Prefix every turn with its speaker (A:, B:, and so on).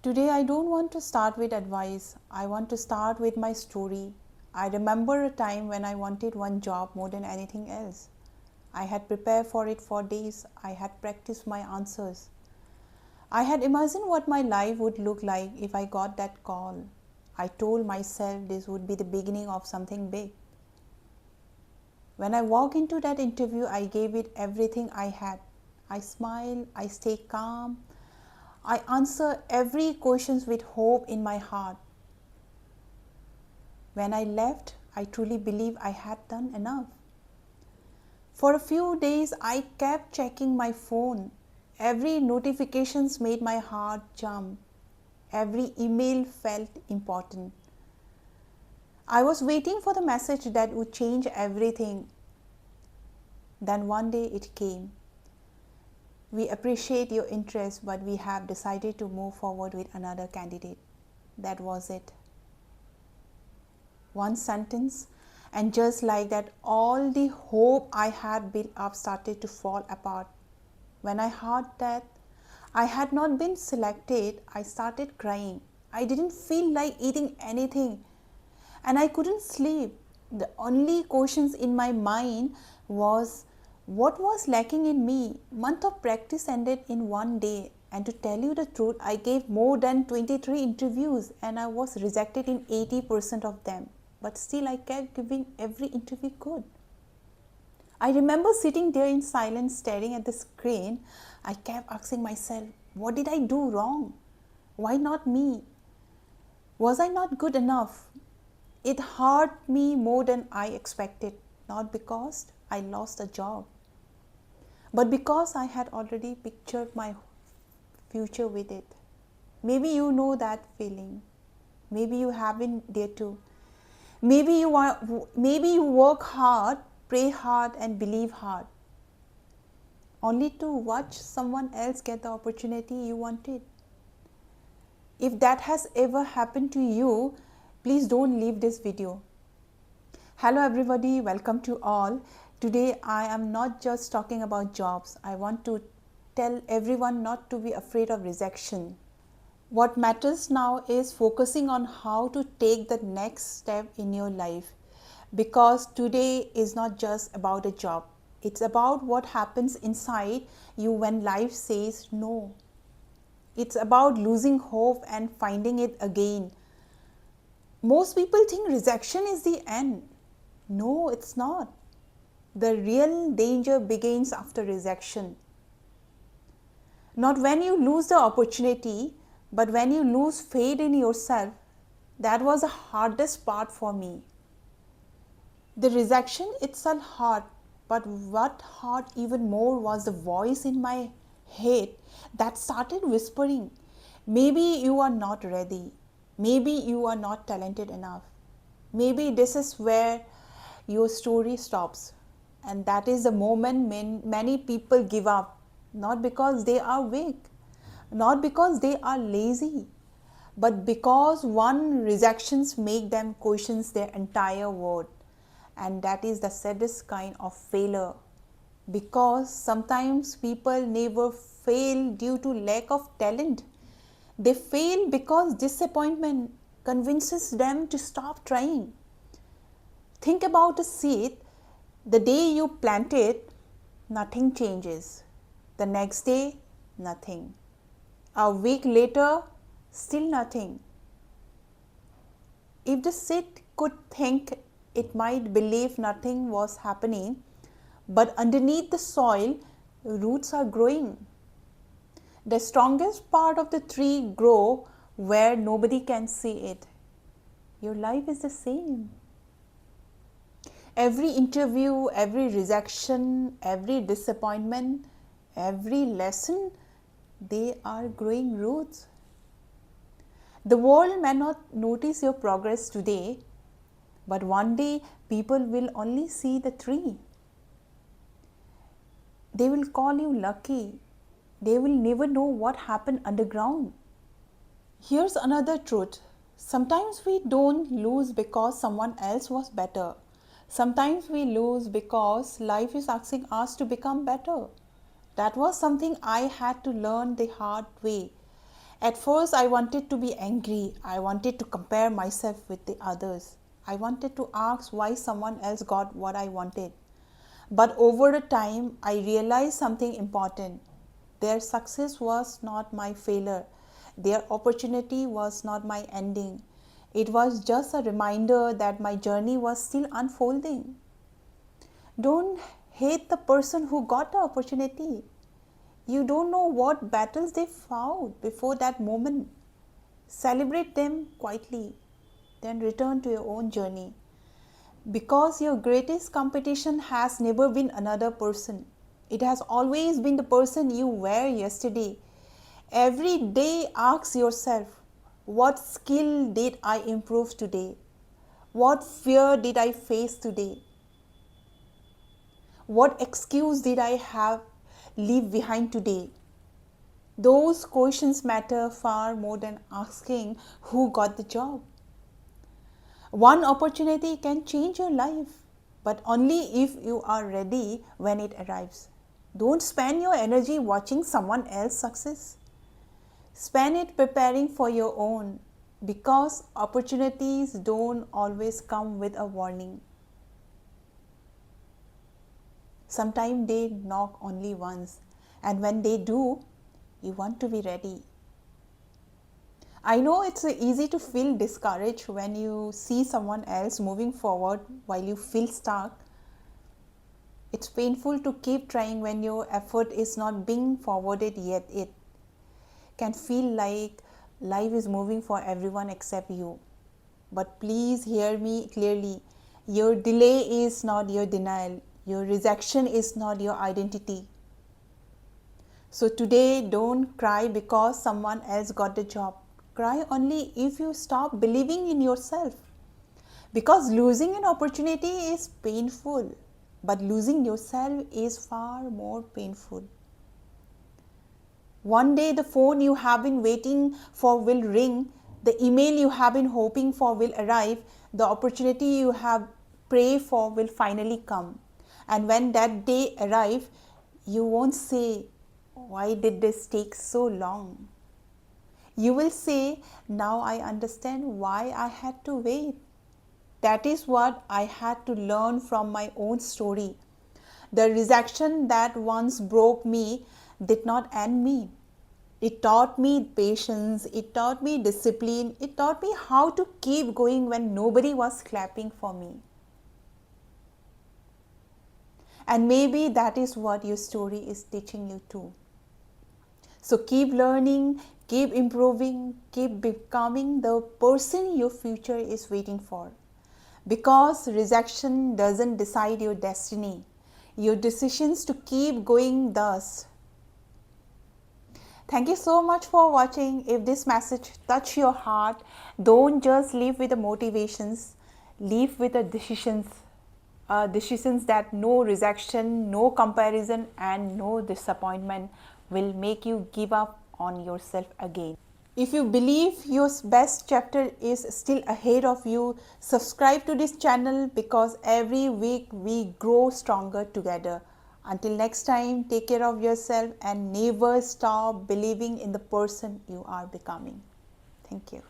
A: Today, I don't want to start with advice. I want to start with my story. I remember a time when I wanted one job more than anything else. I had prepared for it for days. I had practiced my answers. I had imagined what my life would look like if I got that call. I told myself this would be the beginning of something big. When I walked into that interview, I gave it everything I had. I smiled, I stayed calm, I answered every question with hope in my heart. When I left, I truly believed I had done enough. For a few days, I kept checking my phone. Every notification made my heart jump. Every email felt important. I was waiting for the message that would change everything. Then one day it came. We appreciate your interest, but we have decided to move forward with another candidate. That was it. One sentence, and just like that, all the hope I had built up started to fall apart. When I heard that I had not been selected, I started crying. I didn't feel like eating anything, and I couldn't sleep. The only questions in my mind was what was lacking in me. Month of practice ended in one day, and to tell you the truth, I gave more than 23 interviews and I was rejected in 80% of them. But still I kept giving every interview good. I remember sitting there in silence staring at the screen. I kept asking myself, what did I do wrong? Why not me? Was I not good enough? It hurt me more than I expected, not because I lost a job, but because I had already pictured my future with it. Maybe you know that feeling. Maybe you have been there too. Maybe you work hard, pray hard and believe hard, only to watch someone else get the opportunity you wanted. If that has ever happened to you, please don't leave this video. Hello everybody, welcome to all. Today I am not just talking about jobs. I want to tell everyone not to be afraid of rejection. What matters now is focusing on how to take the next step in your life, because today is not just about a job. It's about what happens inside you when life says no. It's about losing hope and finding it again. Most people think rejection is the end. No, it's not. The real danger begins after rejection. Not when you lose the opportunity, but when you lose faith in yourself. That was the hardest part for me. The rejection itself hurt, but what hurt even more was the voice in my head that started whispering, maybe you are not ready, maybe you are not talented enough, maybe this is where your story stops. And that is the moment many people give up, not because they are weak, not because they are lazy, but because one rejections make them question their entire world. And that is the saddest kind of failure, because sometimes people never fail due to lack of talent. They fail because disappointment convinces them to stop trying. Think about a seed. The day you plant it, nothing changes. The next day, nothing. A week later, still nothing. If the seed could think, it might believe nothing was happening, but underneath the soil, roots are growing. The strongest part of the tree grow where nobody can see it. Your life is the same. Every interview, every rejection, every disappointment, every lesson, they are growing roots. The world may not notice your progress today, but one day people will only see the tree. They will call you lucky. They will never know what happened underground. Here's another truth. Sometimes we don't lose because someone else was better. Sometimes we lose because life is asking us to become better. That was something I had to learn the hard way. At first, I wanted to be angry. I wanted to compare myself with the others. I wanted to ask why someone else got what I wanted. But over the time, I realized something important. Their success was not my failure. Their opportunity was not my ending. It was just a reminder that my journey was still unfolding. Don't hate the person who got the opportunity. You don't know what battles they fought before that moment. Celebrate them quietly, then return to your own journey. Because your greatest competition has never been another person. It has always been the person you were yesterday. Every day ask yourself, what skill did I improve today? What fear did I face today? What excuse did I have leave behind today? Those questions matter far more than asking who got the job. One opportunity can change your life, but only if you are ready when it arrives. Don't spend your energy watching someone else's success. Spend it preparing for your own, because opportunities don't always come with a warning. Sometimes they knock only once, and when they do, you want to be ready. I know it's easy to feel discouraged when you see someone else moving forward while you feel stuck. It's painful to keep trying when your effort is not being forwarded yet. It can feel like life is moving for everyone except you. But please hear me clearly. Your delay is not your denial. Your rejection is not your identity. So today, don't cry because someone else got the job. Cry only if you stop believing in yourself. Because losing an opportunity is painful, but losing yourself is far more painful. One day the phone you have been waiting for will ring, the email you have been hoping for will arrive, the opportunity you have prayed for will finally come. And when that day arrives, you won't say, why did this take so long? You will say, now I understand why I had to wait. That is what I had to learn from my own story. The rejection that once broke me did not end me. It taught me patience, it taught me discipline, it taught me how to keep going when nobody was clapping for me. And maybe that is what your story is teaching you too. So keep learning, keep improving, keep becoming the person your future is waiting for. Because rejection doesn't decide your destiny. Your decisions to keep going does. Thank you so much for watching. If this message touched your heart, don't just live with the motivations, live with the decisions. Decisions that no rejection, no comparison and no disappointment will make you give up on yourself again. If you believe your best chapter is still ahead of you, subscribe to this channel because every week we grow stronger together. Until next time, take care of yourself and never stop believing in the person you are becoming. Thank you.